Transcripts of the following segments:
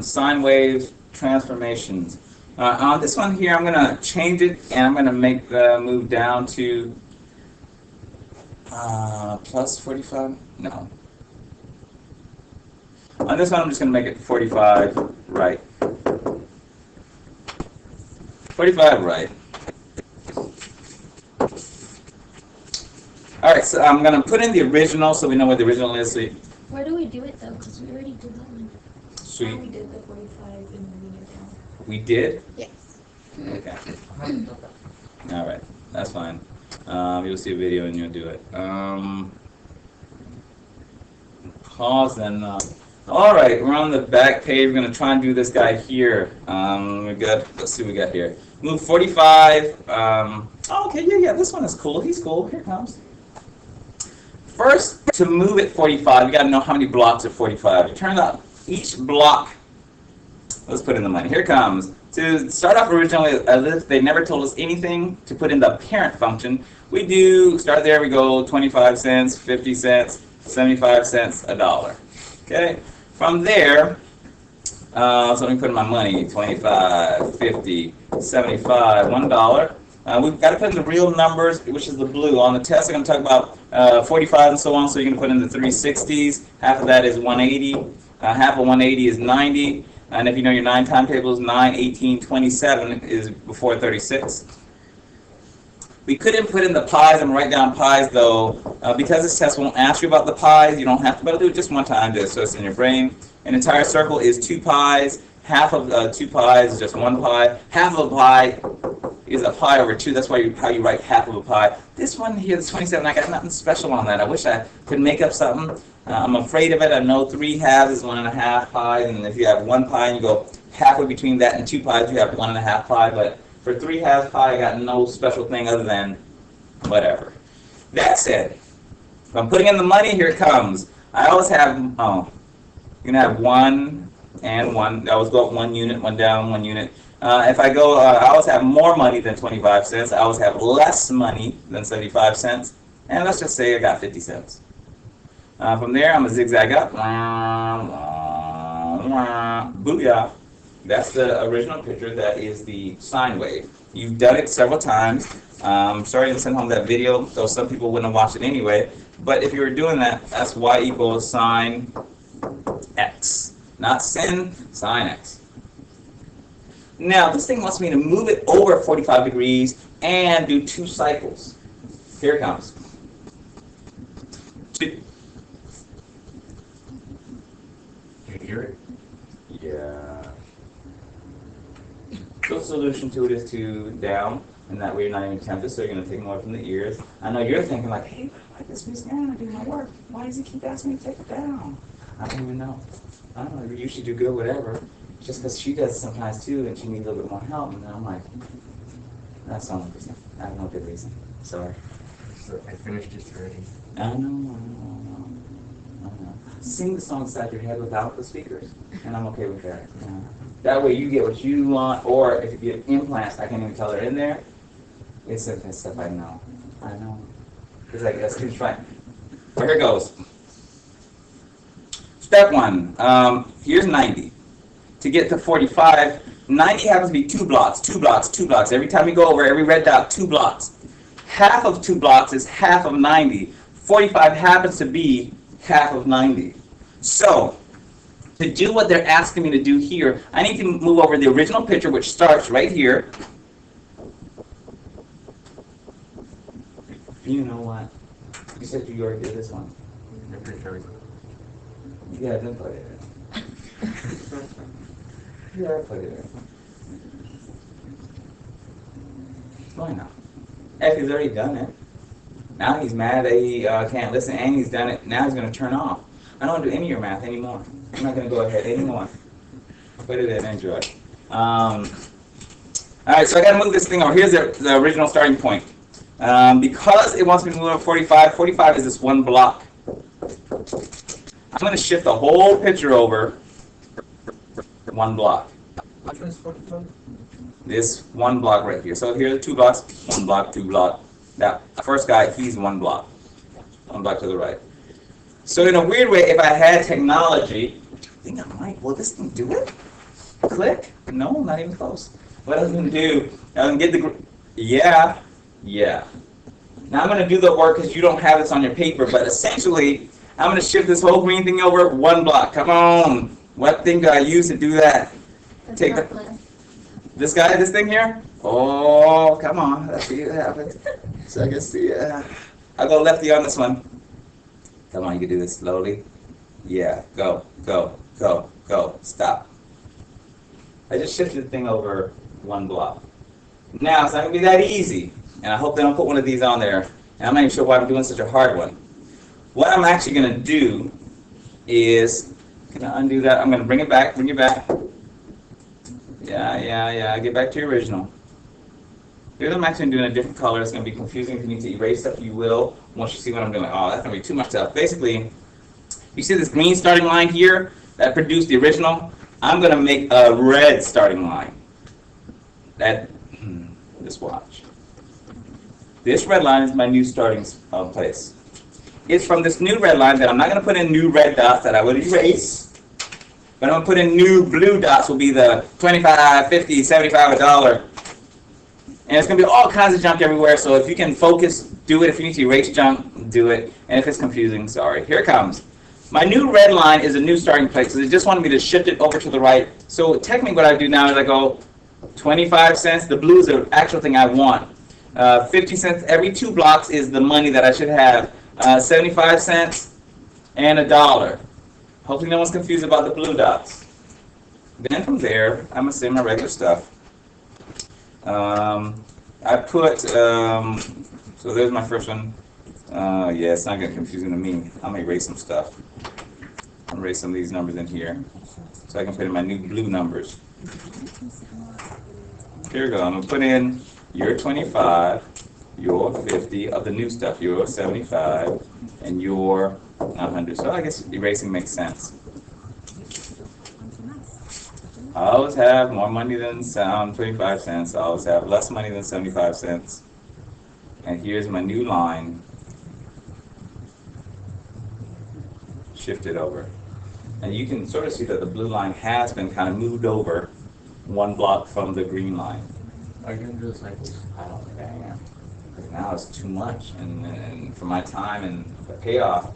sine wave transformations. On this one here, I'm going to change it, and I'm going to make the move down to plus 45. No. On this one, I'm just going to make it 45 right. 45 right. All right, so I'm going to put in the original so we know what the original is. So where do we do it though? Because we already did that one. sweet. We did the 45 and moving it down. We did? Yes. Okay. All right, that's fine. You'll see a video and you'll do it. Pause then. All right, we're on the back page. We're going to try and do this guy here. Let's see what we got here. Move 45. Okay, yeah, this one is cool. He's cool. Here it comes. First, to move it 45, you got to know how many blocks are 45. It turns out each block, let's put in the money. Here it comes. To start off originally, as if they never told us anything to put in the parent function, we do, start there, we go 25 cents, 50 cents, 75 cents, $1. Okay? From there, so let me put in my money, 25, 50, 75, $1. We've got to put in the real numbers, which is the blue. On the test, I'm going to talk about 45 and so on, so you can put in the 360s. Half of that is 180. Half of 180 is 90. And if you know your 9 timetables, 9, 18, 27 is before 36. We couldn't put in the pies and write down pies, though, because this test won't ask you about the pies. You don't have to, but I'll do it just one time just so it's in your brain. An entire circle is 2 pies. Half of 2 pies is just 1 pie. Half of a pie is a pie over 2. That's why how you write half of a pie. This one here, the 27, I got nothing special on that. I wish I could make up something. I'm afraid of it. I know 3 halves is 1.5 pies, and if you have 1 pie and you go halfway between that and 2 pies, you have 1.5 pie. But for 3 halves pie, I got no special thing other than whatever. That said, if I'm putting in the money, here it comes. I always have, you're going to have 1 and 1. I always go up 1 unit, 1 down, 1 unit. If I go, I always have more money than 25 cents. I always have less money than 75 cents. And let's just say I got 50 cents. From there, I'm going to zigzag up. Booyah. That's the original picture. That is the sine wave. You've done it several times. Sorry to send home that video, though some people wouldn't have watched it anyway. But if you were doing that, that's y equals sine x. Not sin, sine x. Now, this thing wants me to move it over 45 degrees and do 2 cycles. Here it comes. You hear it? Yeah. So the solution to it is to down, and that way you're not even tempted, so you're going to take more from the ears. I know you're thinking like, hey, why this piece down? I do my work. Why does he keep asking me to take it down? I don't even know. I don't know. You should do good, whatever. Just because she does it sometimes too, and she needs a little bit more help, and then I'm like, that's the only reason. I have no good reason. Sorry. So I finished it already. I know. Sing the song inside your head without the speakers, and I'm okay with that. That way you get what you want, or if you get implants, I can't even tell they're in there. It's stuff I know. I know. Because I guess who's right. Well, here goes. Step 1. Here's 90. To get to 45, 90 happens to be 2 blocks, 2 blocks, 2 blocks. Every time you go over, every red dot, 2 blocks. Half of 2 blocks is half of 90. 45 happens to be half of 90. So, to do what they're asking me to do here, I need to move over the original picture, which starts right here. You know what? You said you already did this one. I'm pretty sure. Yeah, then put it in. Yeah, I put it in. Why not? Heck, he's already done it. Now he's mad that he can't listen, and he's done it. Now he's going to turn off. I don't want to do any of your math anymore. I'm not going to go ahead anymore. Put it in, enjoy. All right, so I got to move this thing over. Here's the original starting point. Because it wants me to move over 45, 45 is this 1 block. I'm going to shift the whole picture over 1 block. Which one's 45? This 1 block right here. So here are the 2 blocks, 1 block, 2 block. That first guy, he's 1 block. 1 block to the right. So in a weird way, if I had technology, think I might. Will this thing do it? Click? No, not even close. What I was going to do, I was going to get the, yeah. Now I'm going to do the work because you don't have this on your paper, but essentially, I'm going to shift this whole green thing over one block. Come on. What thing do I use to do that? Take the, this guy, this thing here? Oh, come on. Let's see what happens. So I can see it. I'll go lefty on this one. Come on, you can do this slowly. Yeah, go. Stop. I just shifted the thing over one block. Now, it's not going to be that easy. And I hope they don't put one of these on there. And I'm not even sure why I'm doing such a hard one. What I'm actually going to do is, can I undo that? I'm going to bring it back. Yeah. Get back to your original. Here's I'm actually doing a different color. It's going to be confusing. If you need to erase stuff, you will. Once you see what I'm doing. Oh, that's going to be too much stuff. Basically, you see this green starting line here that produced the original? I'm going to make a red starting line. Just watch. This red line is my new starting place. It's from this new red line that I'm not going to put in new red dots that I would erase. But I'm going to put in new blue dots will be the 25, 50, 75, $1. And it's going to be all kinds of junk everywhere. So if you can focus, do it. If you need to erase junk, do it. And if it's confusing, sorry. Here it comes. My new red line is a new starting place because it just wanted me to shift it over to the right. So technically what I do now is I go 25 cents. The blue is the actual thing I want. 50 cents every 2 blocks is the money that I should have. 75 cents and $1. Hopefully no one's confused about the blue dots. Then from there, I'm going to say my regular stuff. I put, so there's my first one. Yeah, it's not going to confuse to me. I'm going to erase some stuff. I'm going to erase some of these numbers in here so I can put in my new blue numbers. Here we go. I'm going to put in your 25, your 50 of the new stuff, your 75, and your 100. So I guess erasing makes sense. I always have more money than 25 cents. I always have less money than 75 cents. And here's my new line. Shift it over. And you can sort of see that the blue line has been kind of moved over one block from the green line. Are you going to do the cycles? I don't think I am. Because now it's too much. And for my time and the payoff,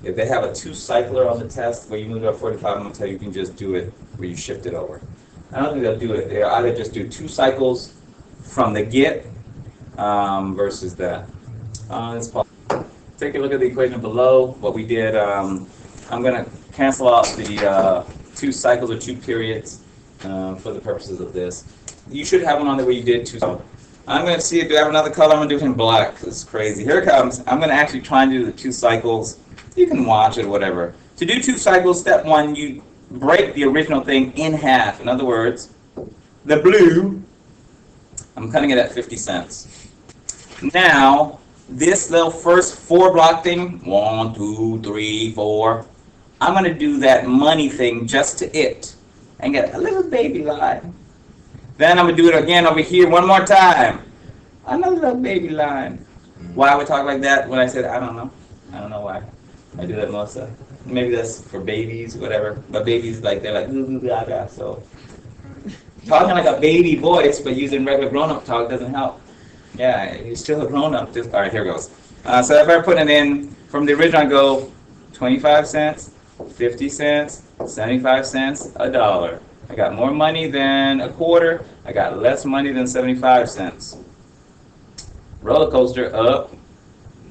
if they have a 2-cycler on the test where you move to a 45, I'm going to tell you can just do it where you shift it over. I don't think they'll do it. They'll either just do 2 cycles from the get versus that. Let's take a look at the equation below. What we did, I'm going to cancel out the 2 cycles or 2 periods for the purposes of this. You should have one on there where you did 2. I'm going to see if I have another color. I'm going to do it in black. This is crazy. Here it comes. I'm going to actually try and do the 2 cycles. You can watch it, whatever. To do 2 cycles, step 1, you break the original thing in half. In other words, the blue, I'm cutting it at 50 cents. Now, this little first 4-block thing, 1, 2, 3, 4, I'm going to do that money thing just to it and get a little baby line. Then I'm going to do it again over here one more time. Another little baby line. Why I would talk like that when I said, I don't know. I don't know why. I do that most of. Maybe that's for babies, whatever. But babies, like, they're like, ooh, blah, blah. So talking like a baby voice, but using regular grown-up talk doesn't help. Yeah, you're still a grown-up. All right, here goes. So if I put it in from the original, I go 25 cents, 50 cents, 75 cents, $1. I got more money than a quarter. I got less money than 75 cents. Roller coaster, up,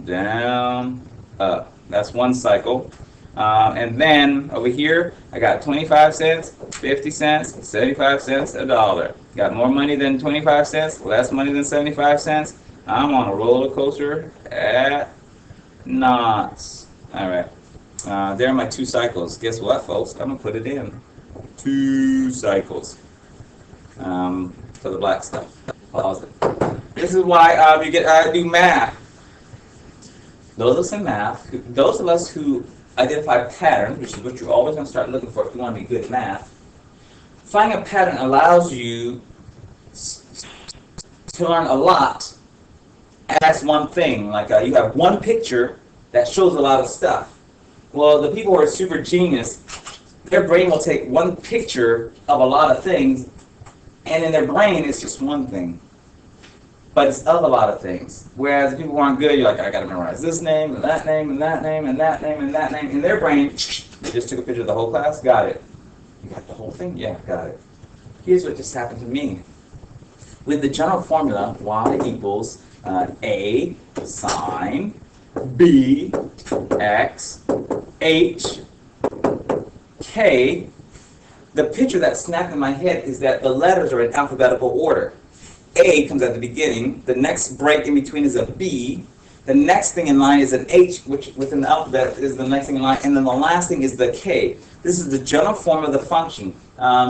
down, up. That's 1 cycle. And then over here, I got 25 cents, 50 cents, 75 cents, $1. Got more money than 25 cents, less money than 75 cents. I'm on a roller coaster at knots. All right. There are my 2 cycles. Guess what, folks? I'm going to put it in. 2 cycles for the black stuff. Pause it. This is why you get do math. Those of us in math, those of us who identify patterns, which is what you're always going to start looking for if you want to be good at math, finding a pattern allows you to learn a lot as one thing. Like you have one picture that shows a lot of stuff. Well, the people who are super genius their brain will take one picture of a lot of things, and in their brain it's just one thing. But it's of a lot of things. Whereas people who aren't good, you're like, I gotta memorize this name, and that name, and that name, and that name, and that name. In their brain, they just took a picture of the whole class, got it. You got the whole thing? Yeah, got it. Here's what just happened to me. With the general formula, y equals a sine b x h k, the picture that snapped in my head is that the letters are in alphabetical order. A comes at the beginning, the next break in between is a B, the next thing in line is an H, which within the alphabet is the next thing in line, and then the last thing is the K. This is the general form of the function.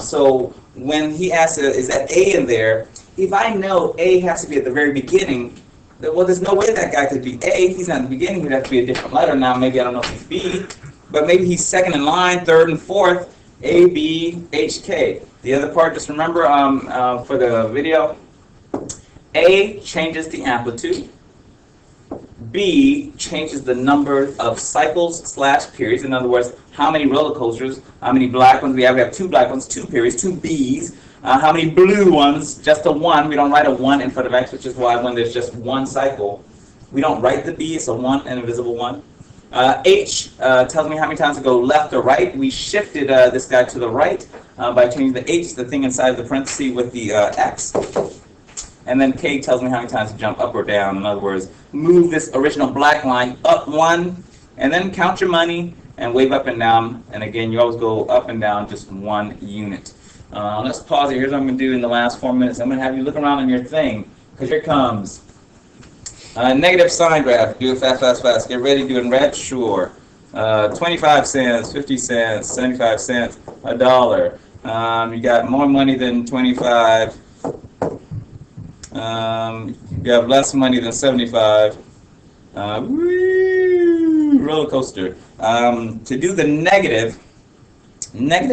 So when he asks, is that A in there, if I know A has to be at the very beginning, well, there's no way that guy could be A. He's not in the beginning, he'd have to be a different letter. Now, maybe I don't know if he's B, but maybe he's second in line, third and fourth, A, B, H, K. The other part, just remember for the video, A changes the amplitude. B changes the number of cycles / periods. In other words, how many roller coasters, how many black ones we have. We have 2 black ones, 2 periods, 2 Bs. How many blue ones? Just a 1. We don't write a 1 in front of X, which is why when there's just one cycle, we don't write the B. It's a 1, an invisible 1. H tells me how many times to go left or right. We shifted this guy to the right by changing the H, the thing inside the parenthesis, with the X. And then K tells me how many times to jump up or down. In other words, move this original black line up 1, and then count your money and wave up and down. And again, you always go up and down just 1 unit. Let's pause it. Here's what I'm going to do in the last 4 minutes. I'm going to have you look around on your thing, because here comes negative sign graph. Do it fast, fast, fast. Get ready. Do it in red? Sure. 25 cents, 50 cents, 75 cents, $1. You got more money than 25. You have less money than 75. Woo, roller coaster. To do the negative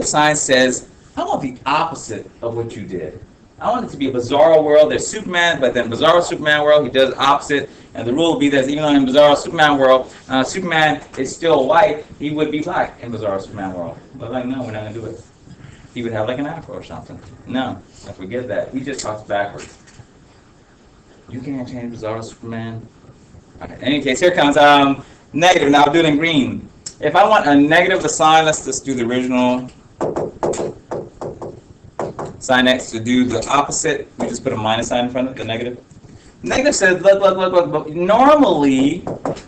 sign says, I want the opposite of what you did. I want it to be a Bizarro world. There's Superman, but then Bizarro Superman world, he does opposite. And the rule would be that even though in Bizarro Superman world, Superman is still white, he would be black in Bizarro Superman world. But like, no, we're not going to do it. He would have like an afro or something. No, I forget that. He just talks backwards. You can't change Bizarro Superman. Okay, in any case, here comes negative. Now I'll do it in green. If I want a negative to sign, let's just do the original. Sign X. To do the opposite, we just put a minus sign in front of the negative. Negative says, look. Normally,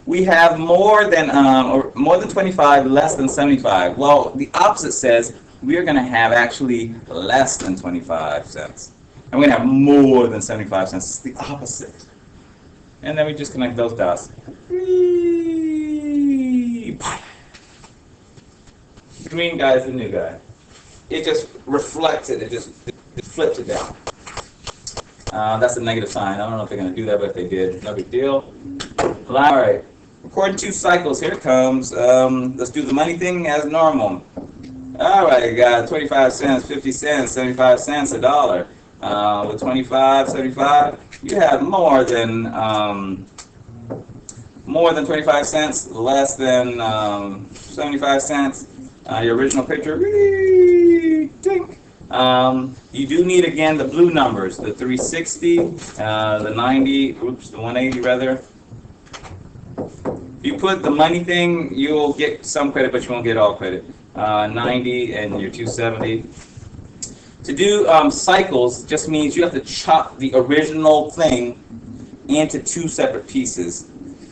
we have more than 25, less than 75. Well, the opposite says we are going to have actually less than 25 cents. And we're going to have more than 75 cents. It's the opposite. And then we just connect those dots. Green guy is the new guy. It just reflects it. It flips it down. That's a negative sign. I don't know if they're going to do that, but if they did, no big deal. All right. Recording 2 cycles. Here it comes. Let's do the money thing as normal. All right. You got 25 cents, 50 cents, 75 cents, $1. With 25, 75, you have more than 25 cents, less than 75 cents. Your original picture, tink. You do need, again, the blue numbers, the 360, the 90, the 180 rather. If you put the money thing, you'll get some credit, but you won't get all credit. 90 and your 270. To do cycles just means you have to chop the original thing into 2 separate pieces.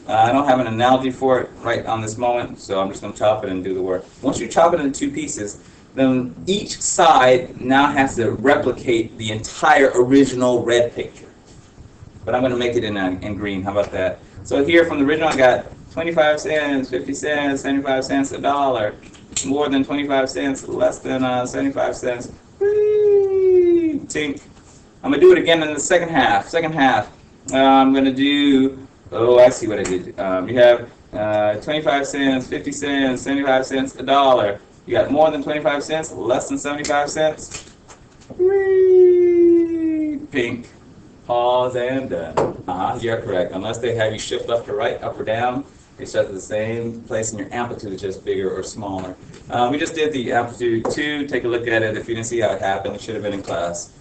I don't have an analogy for it right on this moment, so I'm just going to chop it and do the work. Once you chop it into 2 pieces, then each side now has to replicate the entire original red picture. But I'm going to make it in green. How about that? So here from the original, I got 25 cents, 50 cents, 75 cents, $1. More than 25 cents, less than 75 cents. Tink. I'm going to do it again in the second half. I'm going to do, I see what I did. You have 25 cents, 50 cents, 75 cents, $1. You got more than 25 cents, less than 75 cents. Pink. Pause and done. You're correct. Unless they have you shift left or right, up or down, They start at the same place, and your amplitude is just bigger or smaller. We just did the amplitude 2. Take a look at it. If you didn't see how it happened, it should have been in class.